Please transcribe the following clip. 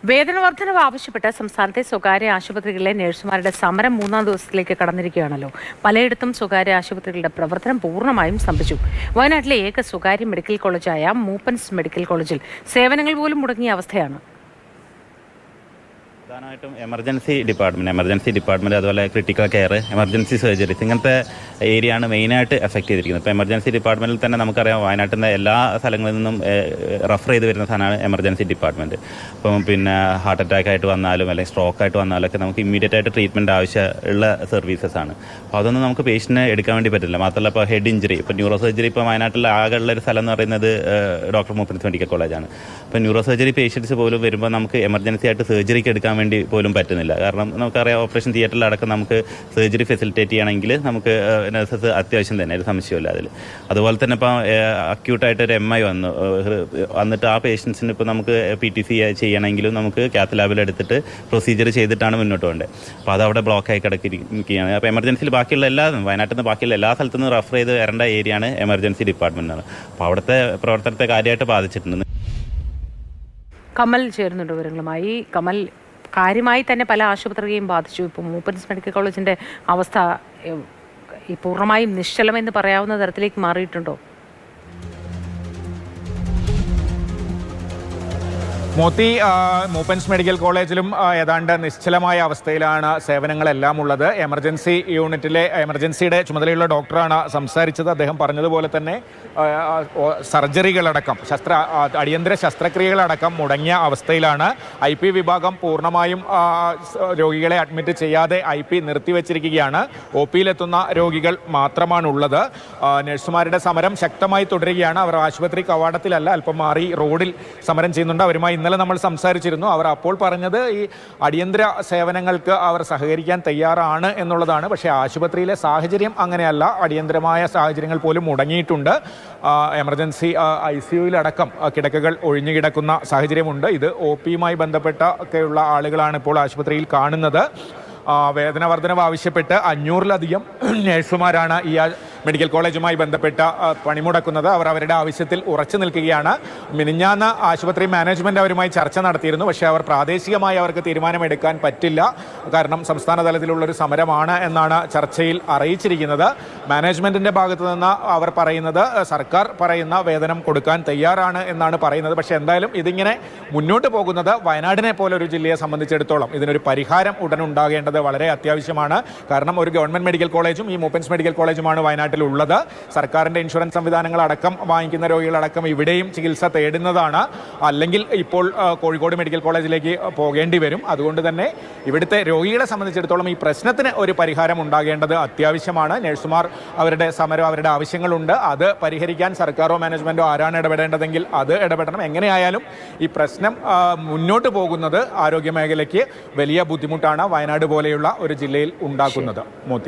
വേതന വർധനവ് ആവശ്യപ്പെട്ട് സംസ്ഥാനത്തെ സ്വകാര്യ ആശുപത്രികളിലെ നഴ്സുമാരുടെ സമരം 3-ാം ദിവസത്തിലേക്ക് കടന്നിരിക്കുകയാണല്ലോ. പലയിടത്തും സ്വകാര്യ ആശുപത്രികളുടെ പ്രവർത്തനം പൂർണ്ണമായും സ്തംഭിച്ചു. വയനാട്ടിലെ ഏക സ്വകാര്യ മെഡിക്കൽ കോളേജായ മൂപ്പൻസ് മെഡിക്കൽ കോളേജിൽ സേവനങ്ങൾ പോലും മുടങ്ങിയ അവസ്ഥയാണ്. പ്രധാനമായിട്ടും എമർജൻസി ഡിപ്പാർട്ട്മെൻറ്റ് അതുപോലെ ക്രിട്ടിക്കൽ കെയർ, എമർജൻസി സർജറീസ്, ഇങ്ങനത്തെ ഏരിയയാണ് മെയിനായിട്ട് എഫക്റ്റ് ചെയ്തിരിക്കുന്നത്. ഇപ്പോൾ എമർജൻസി ഡിപ്പാർട്ട്മെൻറ്റിൽ തന്നെ നമുക്കറിയാം, വയനാട്ടിൽ നിന്ന് എല്ലാ സ്ഥലങ്ങളിൽ നിന്നും റെഫർ ചെയ്ത് വരുന്ന സാധനമാണ് എമർജൻസി ഡിപ്പാർട്ട്മെൻറ്റ്. അപ്പം പിന്നെ ഹാർട്ട് അറ്റാക്ക് ആയിട്ട് വന്നാലും അല്ലെങ്കിൽ സ്ട്രോക്ക് ആയിട്ട് വന്നാലും ഒക്കെ നമുക്ക് ഇമ്മീഡിയറ്റ് ആയിട്ട് ട്രീറ്റ്മെൻറ്റ് ആവശ്യമുള്ള സർവീസസ് ആണ്. അപ്പോൾ അതൊന്നും നമുക്ക് പേഷ്യൻറ്റിനെ എടുക്കാൻ വേണ്ടി പറ്റില്ല. മാത്രമല്ല ഇപ്പോൾ ഹെഡ് ഇഞ്ചറി, ഇപ്പോൾ ന്യൂറോ സർജറി ഇപ്പോൾ വയനാട്ടിൽ ആകെയുള്ള ഒരു സ്ഥലം എന്ന് പറയുന്നത് ഡോക്ടർ മൂപ്പൻസ് മെഡിക്കൽ കോളേജാണ്. അപ്പോൾ ന്യൂറോ സർജറി പേഷ്യൻസ് പോലും വരുമ്പോൾ നമുക്ക് എമർജൻസി ആയിട്ട് സർജറിക്ക് എടുക്കാൻ വേണ്ടി പോലും പറ്റുന്നില്ല. കാരണം നമുക്കറിയാം, ഓപ്പറേഷൻ തിയേറ്ററിലടക്കം നമുക്ക് സർജറി ഫെസിലിറ്റേറ്റ് ചെയ്യണമെങ്കിൽ നമുക്ക് നഴ്സസ് അത്യാവശ്യം തന്നെ, ഒരു സംശയമില്ല അതിൽ. അതുപോലെ തന്നെ ഇപ്പോൾ അക്യൂട്ടായിട്ട് ഒരു MI വന്നിട്ട് ആ പേഷ്യൻസിന് ഇപ്പോൾ നമുക്ക് PTC ചെയ്യണമെങ്കിലും നമുക്ക് കാത്ത് ലാബിൽ എടുത്തിട്ട് പ്രൊസീജിയർ ചെയ്തിട്ടാണ് മുന്നോട്ട് പോകേണ്ടത്. അപ്പോൾ അതവിടെ ബ്ലോക്കായി കിടക്കിയിരിക്കുകയാണ്. അപ്പോൾ എമർജൻസിയിൽ ബാക്കിയുള്ള വയനാട്ടിൽ നിന്ന് ബാക്കിയുള്ള എല്ലാ സ്ഥലത്തു നിന്ന് റെഫർ ചെയ്ത് വരേണ്ട ഏരിയയാണ് എമർജൻസി ഡിപ്പാർട്ട്മെൻറ്റാണ്. അപ്പോൾ അവിടുത്തെ പ്രവർത്തനത്തെ കാര്യമായിട്ട് ബാധിച്ചിട്ടുണ്ട്. കമൽ ചേരുന്നുണ്ട് വിവരങ്ങളുമായി. കമൽ, കാര്യമായി തന്നെ പല ആശുപത്രിയെയും ബാധിച്ചു. ഇപ്പോൾ മൂപ്പൻസ് മെഡിക്കൽ കോളേജിൻ്റെ അവസ്ഥ ഈ പൂർണ്ണമായും നിശ്ചലമെന്ന് പറയാവുന്ന തരത്തിലേക്ക് മാറിയിട്ടുണ്ടോ? മൂപ്പൻസ് മെഡിക്കൽ കോളേജിലും ഏതാണ്ട് നിശ്ചലമായ അവസ്ഥയിലാണ് സേവനങ്ങളെല്ലാം ഉള്ളത്. എമർജൻസിയുടെ ചുമതലയുള്ള ഡോക്ടറാണ് സംസാരിച്ചത്. അദ്ദേഹം പറഞ്ഞതുപോലെ തന്നെ സർജറികളടക്കം അടിയന്തര ശസ്ത്രക്രിയകളടക്കം മുടങ്ങിയ അവസ്ഥയിലാണ്. IP വിഭാഗം പൂർണ്ണമായും രോഗികളെ അഡ്മിറ്റ് ചെയ്യാതെ IP നിർത്തിവെച്ചിരിക്കുകയാണ്. OPയിലെത്തുന്ന രോഗികൾ മാത്രമാണുള്ളത്. നഴ്സുമാരുടെ സമരം ശക്തമായി തുടരുകയാണ്. അവർ ആശുപത്രി കവാടത്തിലല്ല, അല്പം മാറി റോഡിൽ സമരം ചെയ്യുന്നുണ്ട്. അവരുമായി ഇന്നലെ നമ്മൾ സംസാരിച്ചിരുന്നു. അവർ അപ്പോൾ പറഞ്ഞത് ഈ അടിയന്തര സേവനങ്ങൾക്ക് അവർ സഹകരിക്കാൻ തയ്യാറാണ് എന്നുള്ളതാണ്. പക്ഷേ ആശുപത്രിയിലെ സാഹചര്യം അങ്ങനെയല്ല. അടിയന്തരമായ സാഹചര്യങ്ങൾ പോലും മുടങ്ങിയിട്ടുണ്ട്. എമർജൻസി ICUയിലടക്കം കിടക്കകൾ ഒഴിഞ്ഞു കിടക്കുന്ന സാഹചര്യമുണ്ട്. ഇത് OPയുമായി ബന്ധപ്പെട്ട ഒക്കെയുള്ള ആളുകളാണ് ഇപ്പോൾ ആശുപത്രിയിൽ കാണുന്നത്. വേതന വർധനവ് ആവശ്യപ്പെട്ട് 500-ലധികം നഴ്സുമാരാണ് ഈ മെഡിക്കൽ കോളേജുമായി ബന്ധപ്പെട്ട പണിമുടക്കുന്നത്. അവർ അവരുടെ ആവശ്യത്തിൽ ഉറച്ചു നിൽക്കുകയാണ്. മിനിഞ്ഞാന്ന് ആശുപത്രി മാനേജ്മെൻറ്റ് അവരുമായി ചർച്ച നടത്തിയിരുന്നു. പക്ഷേ അവർ പ്രാദേശികമായി അവർക്ക് തീരുമാനമെടുക്കാൻ പറ്റില്ല, കാരണം സംസ്ഥാന തലത്തിലുള്ളൊരു സമരമാണ് എന്നാണ് ചർച്ചയിൽ അറിയിച്ചിരിക്കുന്നത്. മാനേജ്മെൻറ്റിൻ്റെ ഭാഗത്തു നിന്ന് അവർ പറയുന്നത് സർക്കാർ പറയുന്ന വേതനം കൊടുക്കാൻ തയ്യാറാണ് എന്നാണ് പറയുന്നത്. പക്ഷേ എന്തായാലും ഇതിങ്ങനെ മുന്നോട്ട് പോകുന്നത് വയനാടിനെ പോലെ ഒരു ജില്ലയെ സംബന്ധിച്ചിടത്തോളം ഇതിനൊരു പരിഹാരം ഉടൻ ഉണ്ടാകേണ്ടത് വളരെ അത്യാവശ്യമാണ്. കാരണം ഒരു ഗവൺമെൻറ് മെഡിക്കൽ കോളേജും ഈ മൂപ്പൻസ് മെഡിക്കൽ കോളേജുമാണ് വയനാട്ടിലുള്ളത്. സർക്കാരിൻ്റെ ഇൻഷുറൻസ് സംവിധാനങ്ങളടക്കം വാങ്ങിക്കുന്ന രോഗികളടക്കം ഇവിടെയും ചികിത്സ തേടുന്നതാണ്. അല്ലെങ്കിൽ ഇപ്പോൾ കോഴിക്കോട് മെഡിക്കൽ കോളേജിലേക്ക് പോകേണ്ടി വരും. അതുകൊണ്ട് തന്നെ ഇവിടുത്തെ രോഗികളെ സംബന്ധിച്ചിടത്തോളം ഈ പ്രശ്നത്തിന് ഒരു പരിഹാരം ഉണ്ടാകേണ്ടത് അത്യാവശ്യമാണ്. നഴ്സുമാർ അവരുടെ സമരം, അവരുടെ ആവശ്യങ്ങളുണ്ട്. അത് പരിഹരിക്കാൻ സർക്കാരോ മാനേജ്മെൻറ്റോ ആരാണ് ഇടപെടേണ്ടതെങ്കിൽ അത് ഇടപെടണം. എങ്ങനെയായാലും ഈ പ്രശ്നം മുന്നോട്ട് പോകുന്നത് ആരോഗ്യ മേഖലയ്ക്ക് വലിയ ബുദ്ധിമുട്ടാണ് വയനാട് പോലെയുള്ള ഒരു ജില്ലയിൽ ഉണ്ടാക്കുന്നത്.